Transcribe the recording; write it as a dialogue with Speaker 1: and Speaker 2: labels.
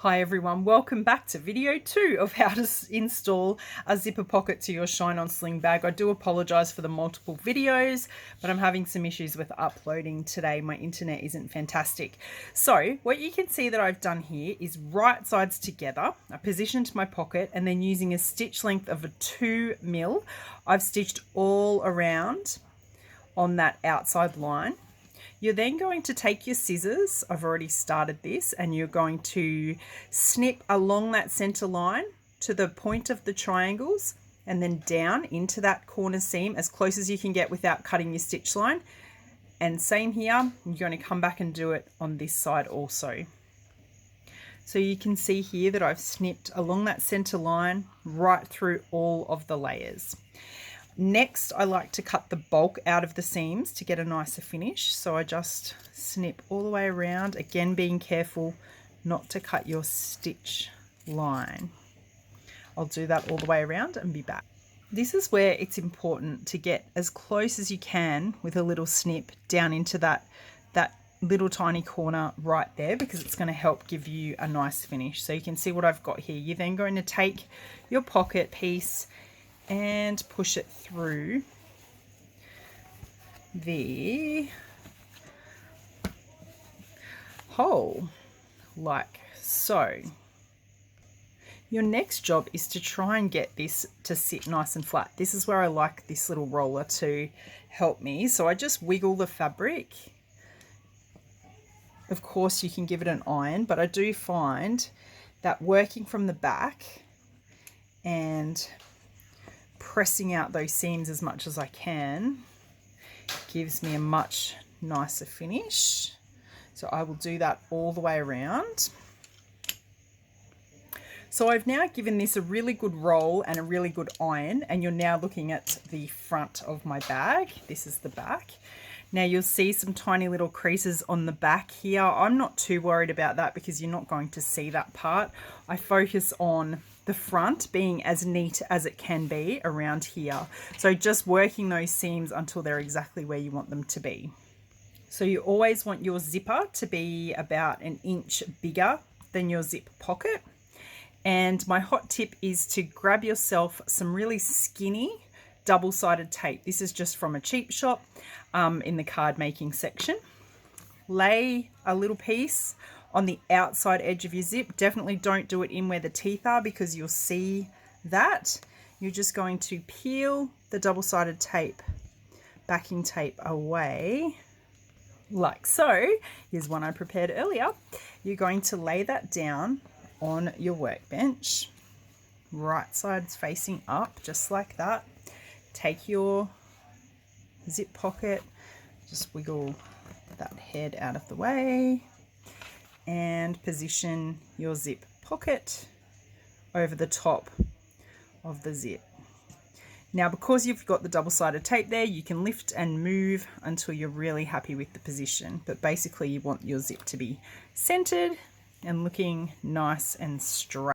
Speaker 1: Hi everyone, welcome back to video 2 of how to install a zipper pocket to your Shine On Sling bag. I do apologise for the multiple videos, but I'm having some issues with uploading today. My internet isn't fantastic. So what you can see that I've done here is right sides together. I positioned my pocket and then using a stitch length of a 2mm, I've stitched all around on that outside line. You're then going to take your scissors, I've already started this, and you're going to snip along that center line to the point of the triangles and then down into that corner seam as close as you can get without cutting your stitch line. And same here, you're going to come back and do it on this side also. So you can see here that I've snipped along that center line right through all of the layers. Next, I like to cut the bulk out of the seams to get a nicer finish. So I just snip all the way around, again being careful not to cut your stitch line. I'll do that all the way around and be back. This is where it's important to get as close as you can with a little snip down into that little tiny corner right there, because it's going to help give you a nice finish. So you can see what I've got here. You're then going to take your pocket piece and push it through the hole like so. Your next job is to try and get this to sit nice and flat. This is where I like this little roller to help me. So I just wiggle the fabric. Of course you can give it an iron, but I do find that working from the back and pressing out those seams as much as I can gives me a much nicer finish. So I will do that all the way around. So I've now given this a really good roll and a really good iron, and you're now looking at the front of my bag. This is the back. Now you'll see some tiny little creases on the back here. I'm not too worried about that because you're not going to see that part. I focus on the front being as neat as it can be around here. So just working those seams until they're exactly where you want them to be. So you always want your zipper to be about 1 inch bigger than your zip pocket. And my hot tip is to grab yourself some really skinny double-sided tape. This is just from a cheap shop in the card making section. Lay a little piece on the outside edge of your zip. Definitely don't do it in where the teeth are because you'll see that. You're just going to peel the double-sided tape, backing tape away like so. Here's one I prepared earlier. You're going to lay that down on your workbench, right sides facing up, just like that. Take your zip pocket, just wiggle that head out of the way and position your zip pocket over the top of the zip. Now, because you've got the double-sided tape there, you can lift and move until you're really happy with the position. But basically you want your zip to be centered and looking nice and straight.